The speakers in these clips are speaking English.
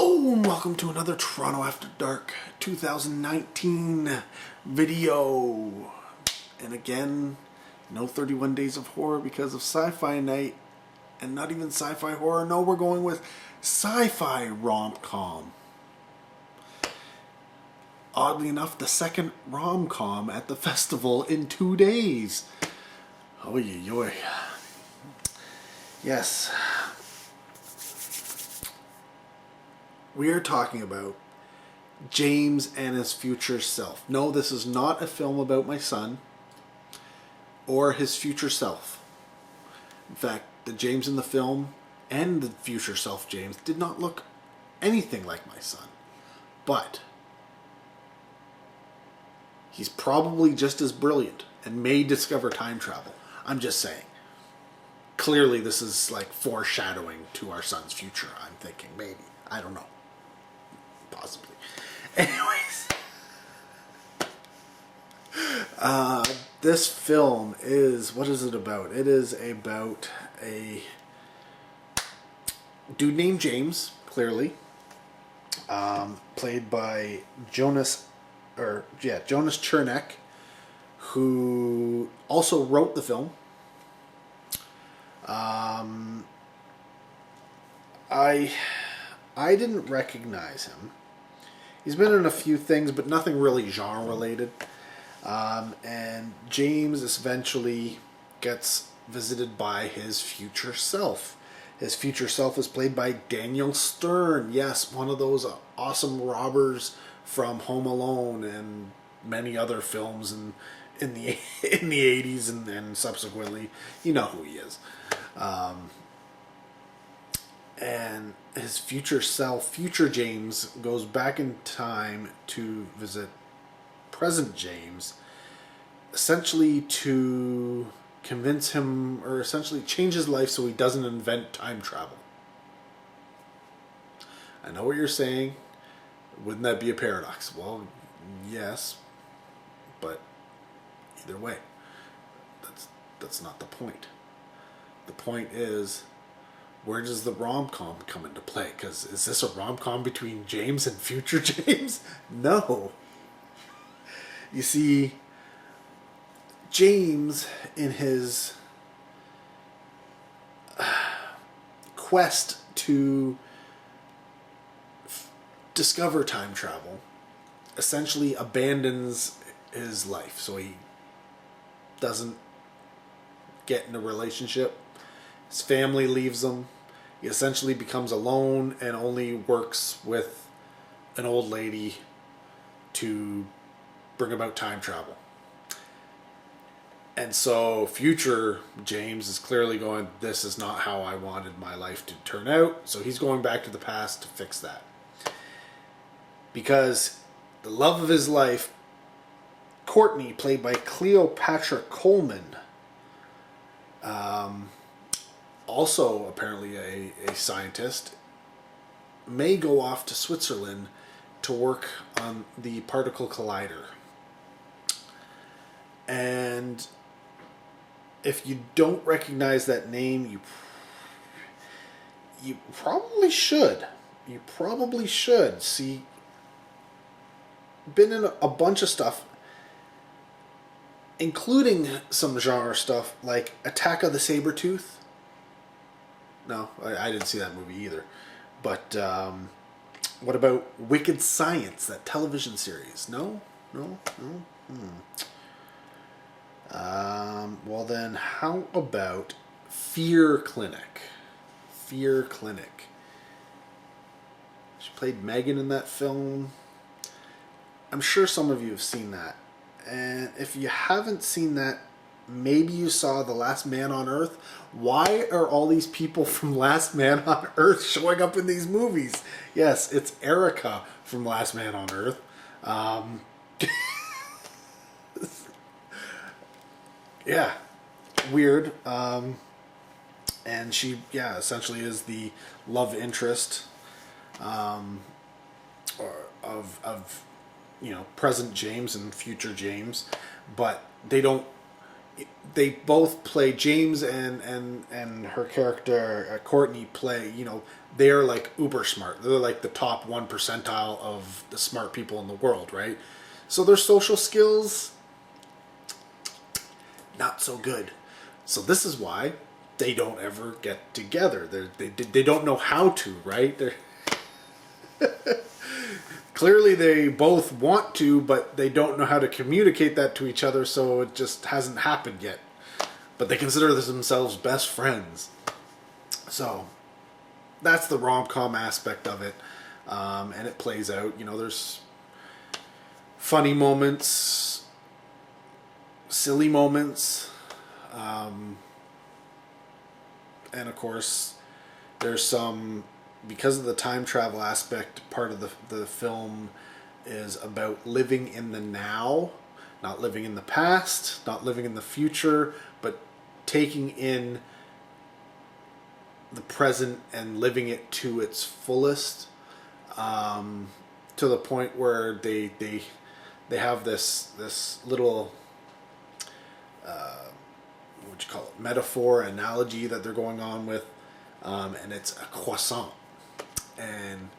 Hello and welcome to another Toronto After Dark 2019 video. And again, no 31 Days of Horror because of Sci-Fi Night. And not even sci-fi horror, no, we're going with sci-fi rom-com. Oddly enough, the second rom-com at the festival in 2 days. Oh, yoy. Yes. We are talking about James and his future self. No, this is not a film about my son or his future self. In fact, the James in the film and the future self James did not look anything like my son. But he's probably just as brilliant and may discover time travel. I'm just saying. Clearly this is like foreshadowing to our son's future, I'm thinking. Maybe. I don't know. Possibly. Anyways. This film is... What is it about? It is about a dude named James, clearly. Played by Jonas Chernick, who also wrote the film. I didn't recognize him. He's been in a few things, but nothing really genre-related. And James eventually gets visited by his future self. His future self is played by Daniel Stern. Yes, one of those awesome robbers from Home Alone and many other films in the 80s and subsequently. You know who he is. And his future self, future James, goes back in time to visit present James, essentially to convince him, or essentially change his life so he doesn't invent time travel. I know what you're saying. Wouldn't that be a paradox? Well, yes, but either way, that's not the point. The point is, where does the rom-com come into play? Because is this a rom-com between James and future James? No. You see, James, in his quest to discover time travel, essentially abandons his life. So he doesn't get in a relationship. His family leaves him. He essentially becomes alone and only works with an old lady to bring about time travel. And so future James is clearly going, this is not how I wanted my life to turn out. So he's going back to the past to fix that. Because the love of his life, Courtney, played by Cleopatra Coleman, also apparently a scientist, may go off to Switzerland to work on the particle collider. And if you don't recognize that name, you probably should. You probably should. See, been in a bunch of stuff, including some genre stuff like Attack of the Saber-Tooth. No, I didn't see that movie either. But what about Wicked Science, that television series? No? Well then, how about Fear Clinic? Fear Clinic. She played Megan in that film. I'm sure some of you have seen that. And if you haven't seen that, maybe you saw The Last Man on Earth. Why are all these people from Last Man on Earth showing up in these movies? Yes, it's Erica from Last Man on Earth. Yeah, weird. And she, essentially is the love interest of present James and future James, but they both play, James and her character Courtney play they're like uber smart. They're like the top 1 percentile of the smart people in the world, right? So their social skills, not so good. So this is why they don't ever get together. They don't know how to, right? Clearly they both want to, but they don't know how to communicate that to each other, so it just hasn't happened yet. But they consider themselves best friends. So that's the rom-com aspect of it. And it plays out. You know, there's funny moments, silly moments, and of course there's some, because of the time travel aspect, part of the film is about living in the now, not living in the past, not living in the future, but taking in the present and living it to its fullest, to the point where they have this little what you call it, metaphor, analogy that they're going on with, and it's a croissant. And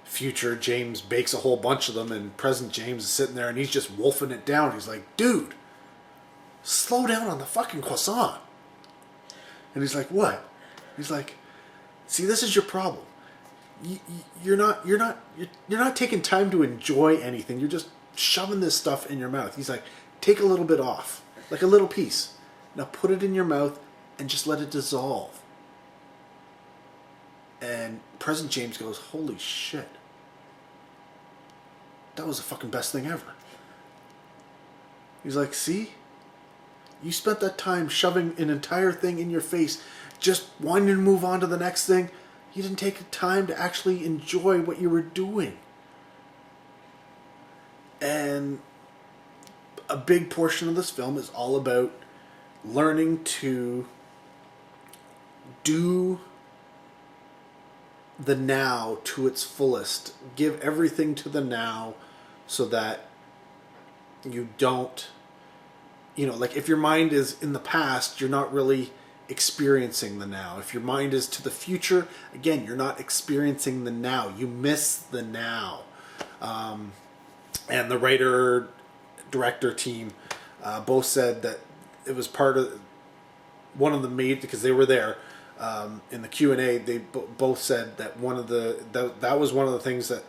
future James bakes a whole bunch of them, and present James is sitting there and he's just wolfing it down. He's like, dude, slow down on the fucking croissant. And he's like, what? He's like, see, this is your problem. You're not taking time to enjoy anything. You're just shoving this stuff in your mouth. He's like, take a little bit off, like a little piece. Now put it in your mouth and just let it dissolve. And President James goes, holy shit. That was the fucking best thing ever. He's like, see? You spent that time shoving an entire thing in your face, just wanting to move on to the next thing. You didn't take time to actually enjoy what you were doing. And a big portion of this film is all about learning to do the now to its fullest. Give everything to the now so that you don't, like if your mind is in the past, you're not really experiencing the now. If your mind is to the future, again, you're not experiencing the now. You miss the now. And the writer, director team both said that it was part of one of the because they were there in the Q&A. They both said that that was one of the things that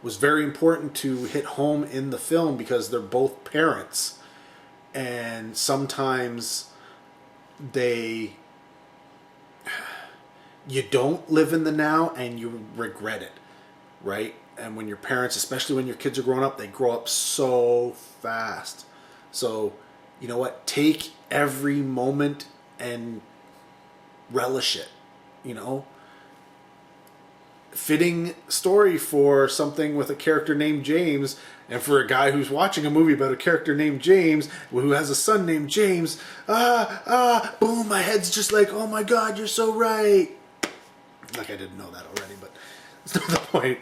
was very important to hit home in the film, because they're both parents, and sometimes you don't live in the now and you regret it, right? And when your parents, especially when your kids are growing up, they grow up so fast. So, you know what? Take every moment and relish it, Fitting story for something with a character named James, and for a guy who's watching a movie about a character named James, who has a son named James. Boom, my head's just like, oh my God, you're so right. Like I didn't know that already, but that's not the point.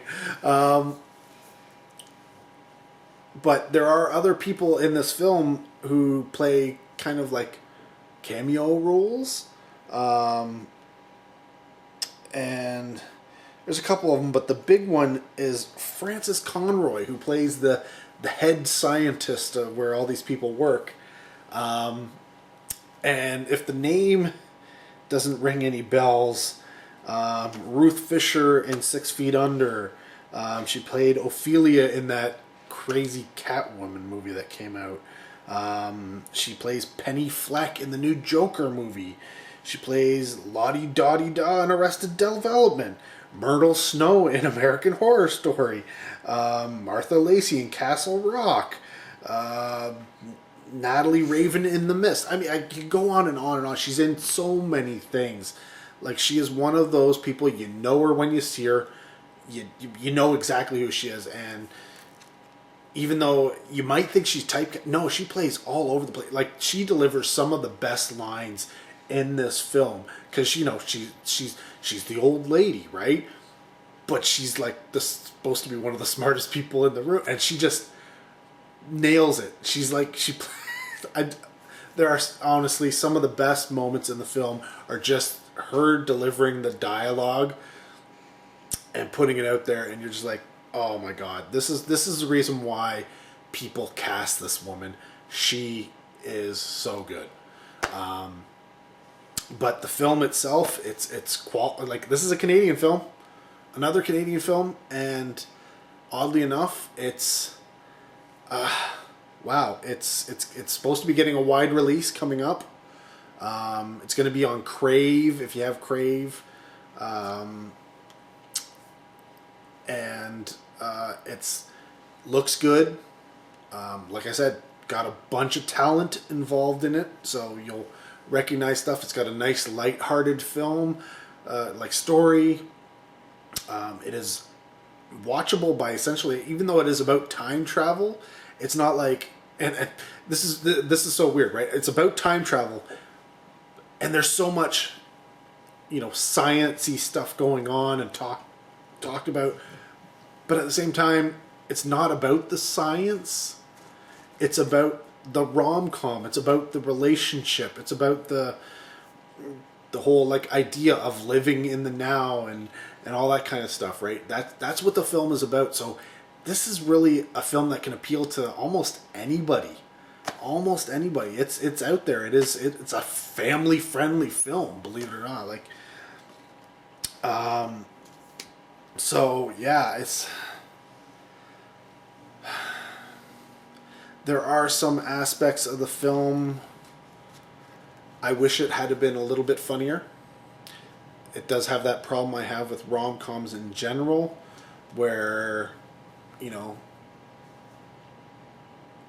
But there are other people in this film who play kind of like cameo roles. And there's a couple of them, but the big one is Francis Conroy, who plays the head scientist of where all these people work. And if the name doesn't ring any bells, Ruth Fisher in 6 Feet Under. She played Ophelia in that crazy Catwoman movie that came out. She plays Penny Fleck in the new Joker movie. She plays Lottie Dottie Da in Arrested Development. Myrtle Snow in American Horror Story. Martha Lacey in Castle Rock. Natalie Raven in The Mist. I mean, I could go on and on and on. She's in so many things. Like, she is one of those people, you know her when you see her. You know exactly who she is. And even though you might think she's typecast, no, she plays all over the place. Like, she delivers some of the best lines in this film, because she's the old lady, right? But she's like supposed to be one of the smartest people in the room, and she just nails it. She's like, there are honestly some of the best moments in the film are just her delivering the dialogue and putting it out there, and you're just like, oh my god, this is the reason why people cast this woman. She is so good. But the film itself, like, this is a Canadian film, another Canadian film, and oddly enough, it's wow, it's supposed to be getting a wide release coming up. It's going to be on Crave if you have Crave, and it's looks good. Like I said, got a bunch of talent involved in it, so you'll recognize stuff. It's got a nice light-hearted film, like story. It is watchable by essentially, even though it is about time travel, it's not like, and this is so weird, right? It's about time travel, and there's so much, sciencey stuff going on and talked about, but at the same time, it's not about the science. It's about the rom-com. It's about the relationship. It's about the whole like idea of living in the now and all that kind of stuff, right? That's what the film is about. So this is really a film that can appeal to almost anybody. Almost anybody. It's out there. It's a family-friendly film, believe it or not. Like, so yeah, there are some aspects of the film I wish it had been a little bit funnier. It does have that problem I have with rom-coms in general, where,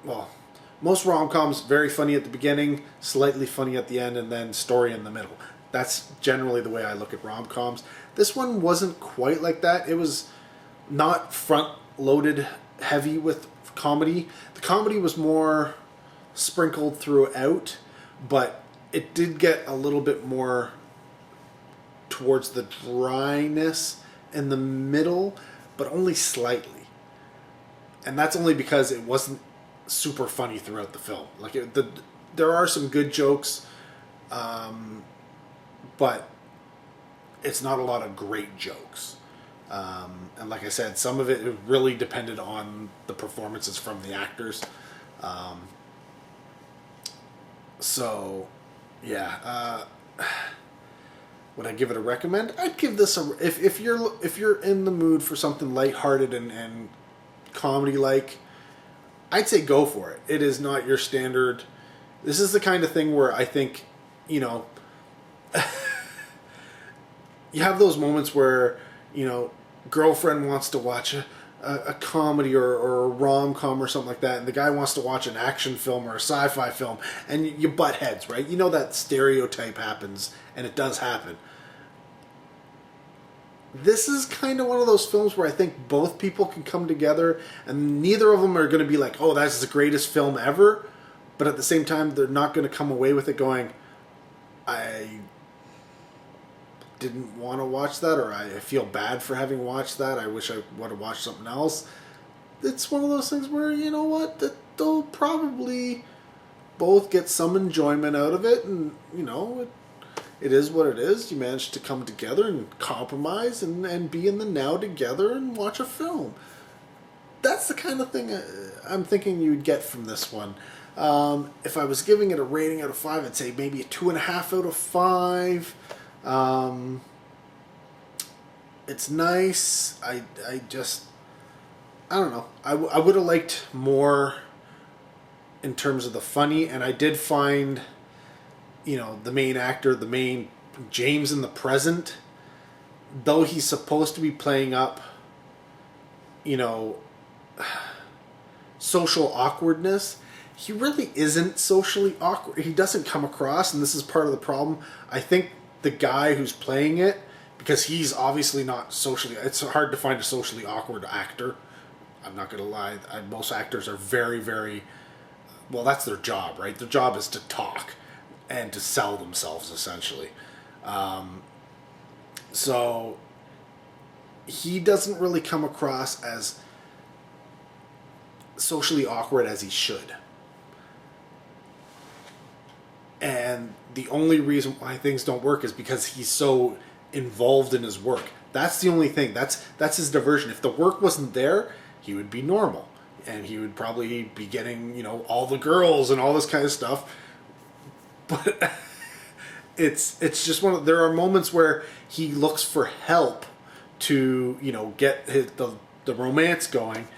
well, most rom-coms very funny at the beginning, slightly funny at the end, and then story in the middle. That's generally the way I look at rom-coms. This one wasn't quite like that. It was not front-loaded heavy with comedy. The comedy was more sprinkled throughout, but it did get a little bit more towards the dryness in the middle, but only slightly. And that's only because it wasn't super funny throughout the film. Like, there are some good jokes, but it's not a lot of great jokes. And like I said, some of it really depended on the performances from the actors. So, yeah. Would I give it a recommend? I'd give this a... If you're in the mood for something lighthearted and comedy-like, I'd say go for it. It is not your standard... This is the kind of thing where I think, you have those moments where, girlfriend wants to watch a comedy or a rom-com or something like that, and the guy wants to watch an action film or a sci-fi film, and you butt heads, right? You know that stereotype happens, and it does happen. This is kind of one of those films where I think both people can come together, and neither of them are going to be like, oh, that's the greatest film ever, but at the same time, they're not going to come away with it going, I didn't want to watch that, or I feel bad for having watched that. I wish I would have watched something else. It's one of those things where, you know what, that they'll probably both get some enjoyment out of it, and, it is what it is. You managed to come together and compromise and be in the now together and watch a film. That's the kind of thing I'm thinking you'd get from this one. If I was giving it a rating out of 5, I'd say maybe a 2.5 out of 5. It's nice. I don't know. I would have liked more in terms of the funny, and I did find, the main actor, James in the present, though he's supposed to be playing up, social awkwardness, he really isn't socially awkward. He doesn't come across, and this is part of the problem. I think the guy who's playing it, because he's obviously not socially... It's hard to find a socially awkward actor. I'm not going to lie. Most actors are very, very... Well, that's their job, right? Their job is to talk and to sell themselves, essentially. So he doesn't really come across as socially awkward as he should. And the only reason why things don't work is because he's so involved in his work. That's the only thing. That's his diversion. If the work wasn't there, he would be normal, and he would probably be getting, you know, all the girls and all this kind of stuff. But it's just there are moments where he looks for help to, you know, get the romance going,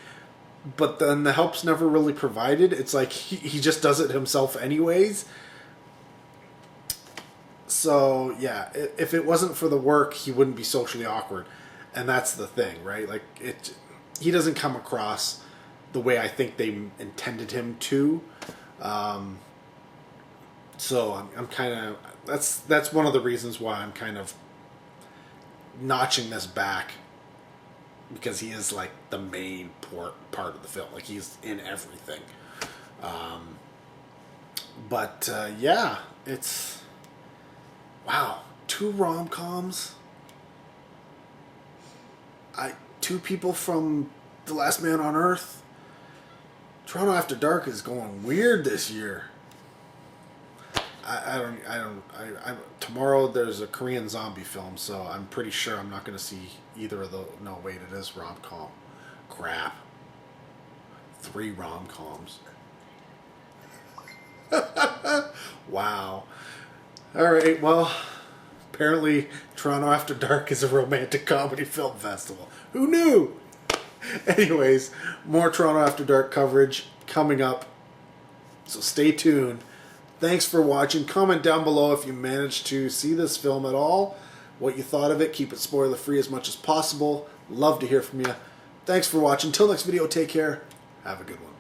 but then the help's never really provided. It's like he just does it himself anyways. So yeah, if it wasn't for the work, he wouldn't be socially awkward, and that's the thing, right? Like he doesn't come across the way I think they intended him to. So I'm kind of that's one of the reasons why I'm kind of notching this back, because he is like the main part of the film. Like he's in everything. But yeah, it's wow, 2 rom-coms. Two people from The Last Man on Earth. Toronto After Dark is going weird this year. Tomorrow there's a Korean zombie film, so I'm pretty sure I'm not going to see either of those. No, wait, it is rom-com. Crap. 3 rom-coms. Wow. Alright, well, apparently Toronto After Dark is a romantic comedy film festival. Who knew? Anyways, more Toronto After Dark coverage coming up, so stay tuned. Thanks for watching. Comment down below if you managed to see this film at all, what you thought of it. Keep it spoiler free as much as possible. Love to hear from you. Thanks for watching. Till next video, take care. Have a good one.